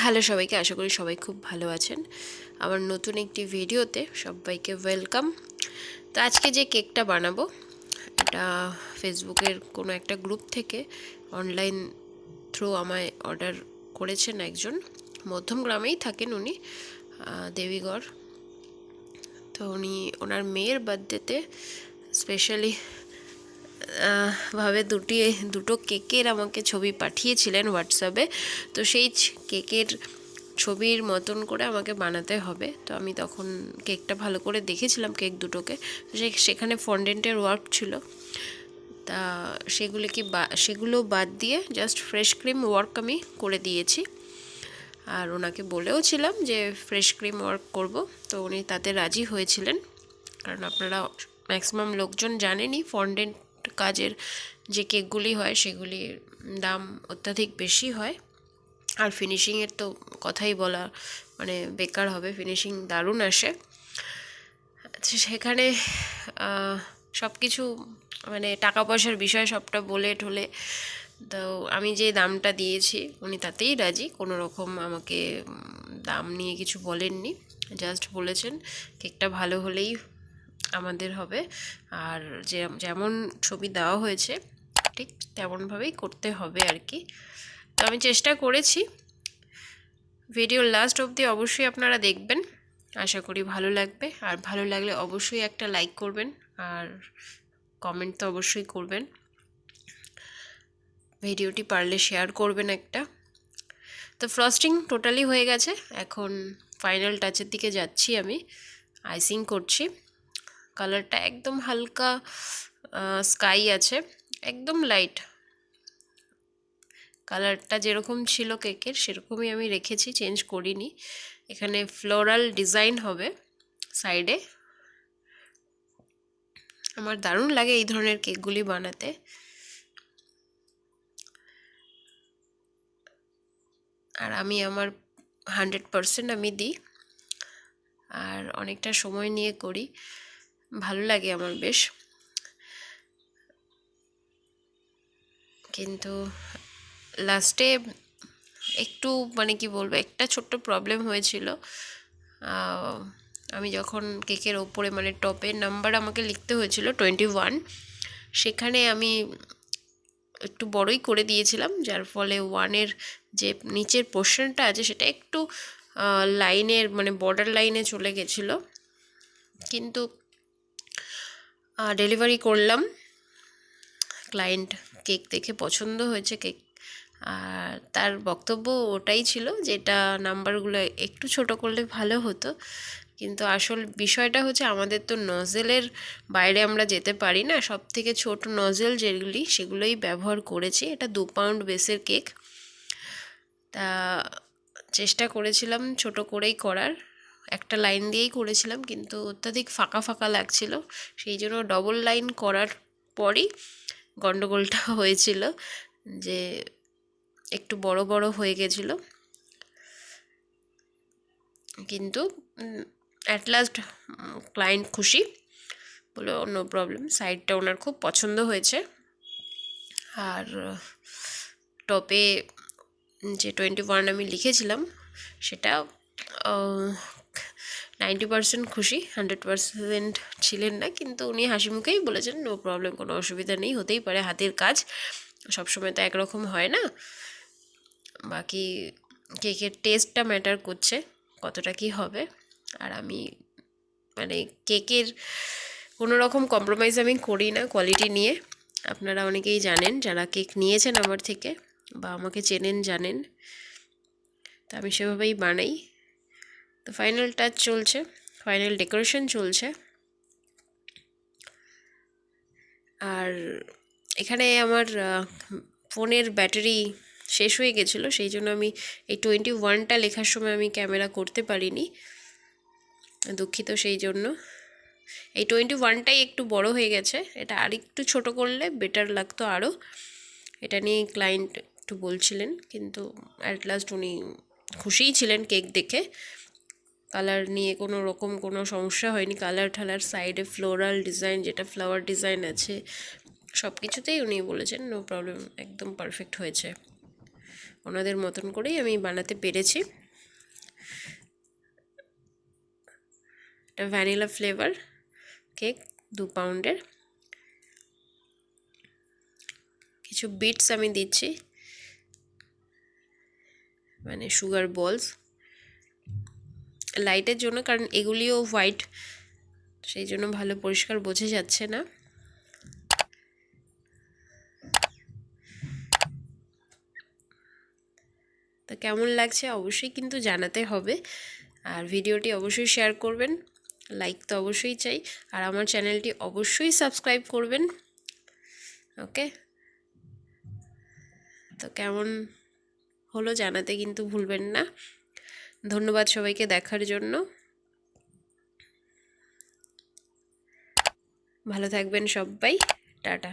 Hello সবাইকে, আশা করি সবাই খুব ভালো আছেন। আমার নতুন একটি ভিডিওতে সবাইকে ওয়েলকাম। তো আজকে যে কেকটা বানাবো, এটা ফেসবুকের কোনো একটা গ্রুপ থেকে অনলাইন থ্রু আমায় অর্ডার করেছেন একজন। মধ্যম গ্রামেই থাকেন উনি, দেবীগড়। তো উনি ওনার মেয়ের বার্থডেতে স্পেশালি ভাবে দুটো কেকের আমাকে ছবি পাঠিয়েছিলেন হোয়াটসঅ্যাপে। তো সেই কেকের ছবির মতন করে আমাকে বানাতে হবে। তো আমি তখন কেকটা ভালো করে দেখেছিলাম, কেক দুটোকে। তো সেখানে ফন্ডেন্টের ওয়ার্ক ছিল। তা সেগুলো বাদ দিয়ে জাস্ট ফ্রেশ ক্রিম ওয়ার্ক আমি করে দিয়েছি। আর ওনাকে বলেও ছিলাম যে ফ্রেশ ক্রিম ওয়ার্ক করব। তো উনি তাতে রাজি হয়েছিলেন, কারণ আপনারা ম্যাক্সিমাম লোকজন জানেনই ফন্ডেন্ট কাজের যে কেকগুলি হয় সেগুলির দাম অত্যাধিক বেশি হয়। আর ফিনিশিংয়ের তো কথাই বলা মানে বেকার হবে, ফিনিশিং দারুণ আসে। সেখানে সব কিছু মানে টাকা পয়সার বিষয় সবটা বলে ঠলে, তো আমি যে দামটা দিয়েছি উনি তাতেই রাজি। কোনো রকম আমাকে দাম নিয়ে কিছু বলেননি, জাস্ট বলেছেন কেকটা ভালো হলেই আমাদের হবে। আর যেমন ছবি দেওয়া হয়েছে ঠিক তেমনভাবেই করতে হবে আর কি। তো আমি চেষ্টা করেছি। ভিডিওর লাস্ট অবধি অবশ্যই আপনারা দেখবেন, আশা করি ভালো লাগবে। আর ভালো লাগলে অবশ্যই একটা লাইক করবেন, আর কমেন্ট তো অবশ্যই করবেন। ভিডিওটি পারলে শেয়ার করবেন একটা। তো ফ্রস্টিং টোটালি হয়ে গেছে, এখন ফাইনাল টাচের দিকে যাচ্ছি আমি। আইসিং করছি। কালারটা একদম হালকা স্কাই আছে, একদম লাইট। কালারটা যেরকম ছিল কেকের সেরকমই আমি রেখেছি, চেঞ্জ করিনি। এখানে ফ্লোরাল ডিজাইন হবে সাইডে। আমার দারুণ লাগে এই ধরনের কেকগুলি বানাতে। আর আমি আমার 100% আমি দিই, আর অনেকটা সময় নিয়ে করি, ভালো লাগে আমার বেশ। কিন্তু লাস্টে একটু মানে কি বলবো, একটা ছোট্ট প্রবলেম হয়েছিল। আমি যখন কেকের ওপরে মানে টপে নাম্বার আমাকে লিখতে হয়েছিল 21, সেখানে আমি একটু বড়ই করে দিয়েছিলাম, যার ফলে ওয়ানের যে নিচের পোর্শনটা আছে সেটা একটু লাইনের মানে বর্ডার লাইনে চলে গেছিলো। কিন্তু ডেলিভারি করলাম, ক্লায়েন্ট কেক দেখে পছন্দ হয়েছে কেক। আর তার বক্তব্য ওটাই ছিল যেটা নাম্বারগুলো একটু ছোট করলে ভালো হতো। কিন্তু আসল বিষয়টা হচ্ছে আমাদের তো নজেলের বাইরে আমরা যেতে পারি না। সব থেকে ছোট নজেল যেগুলি সেগুলোই ব্যবহার করেছি। এটা 2 পাউন্ড বেসের কেক। তা চেষ্টা করেছিলাম ছোট করেই করার, একটা লাইন দিয়েই করেছিলাম, কিন্তু অত্যাধিক ফাঁকা ফাঁকা লাগছিল। সেই জন্য ডবল লাইন করার পরই গন্ডগোলটা হয়েছিল, যে একটু বড় বড় হয়ে গেছিলো। কিন্তু অ্যাট লাস্ট ক্লায়েন্ট খুশি, বলে নো প্রবলেম। সাইডটা ওনার খুব পছন্দ হয়েছে। আর টপে যে 21 আমি লিখেছিলাম সেটা 90% খুশি, 100% ছিলেন না। কিন্তু উনি হাসি মুখেই বলেছেন নো প্রবলেম, কোনো অসুবিধা নেই, হতেই পারে, হাতের কাজ সবসময় তো একরকম হয় না। বাকি কেকের টেস্টটা ম্যাটার করছে, কতটা কি হবে। আর আমি মানে কেকের কোনো রকম কম্প্রোমাইজ আমি করি না কোয়ালিটি নিয়ে। আপনারা অনেকেই জানেন, যারা কেক নিয়েছেন আমার থেকে বা আমাকে চেনেন জানেন। তা আমি সেভাবেই বানাই। তো ফাইনাল টাচ চলছে, ফাইনাল ডেকোরেশন চলছে। আর এখানে আমার ফোনের ব্যাটারি শেষ হয়ে গেছিলো, সেই জন্য আমি এই 21টা লেখার সময় আমি ক্যামেরা করতে পারিনি, দুঃখিত সেই জন্য। এই 21টাই একটু বড় হয়ে গেছে, এটা আর একটু ছোটো করলে বেটার লাগতো আরও। এটা নিয়ে ক্লায়েন্ট একটু বলছিলেন, কিন্তু অ্যাট লাস্ট উনি খুশিই ছিলেন কেক দেখে। কালার নিয়ে কোনো রকম কোনো সমস্যা হয়নি। কালার ঠালার সাইডে ফ্লোরাল ডিজাইন, যেটা ফ্লাওয়ার ডিজাইন আছে, সব কিছুতেই উনি বলেছেন নো প্রবলেম, একদম পারফেক্ট হয়েছে। ওনাদের মতন করেই আমি বানাতে পেরেছি। এটা ভ্যানিলা ফ্লেভার কেক 2 পাউন্ডের। কিছু বিটস আমি দিচ্ছি, মানে সুগার বলস, লাইটের জন্য, কারণ এগুলিও হোয়াইট, সেই জন্য ভালো পরিষ্কার বোঝা যাচ্ছে না। তো কেমন লাগছে অবশ্যই কিন্তু জানাতে হবে, আর ভিডিওটি অবশ্যই শেয়ার করবেন, লাইক তো অবশ্যই চাই, আর আমার চ্যানেলটি অবশ্যই সাবস্ক্রাইব করবেন। ওকে, তো কেমন হলো জানাতে কিন্তু ভুলবেন না। ধন্যবাদ সবাইকে দেখার জন্য। ভালো থাকবেন সবাই, টাটা।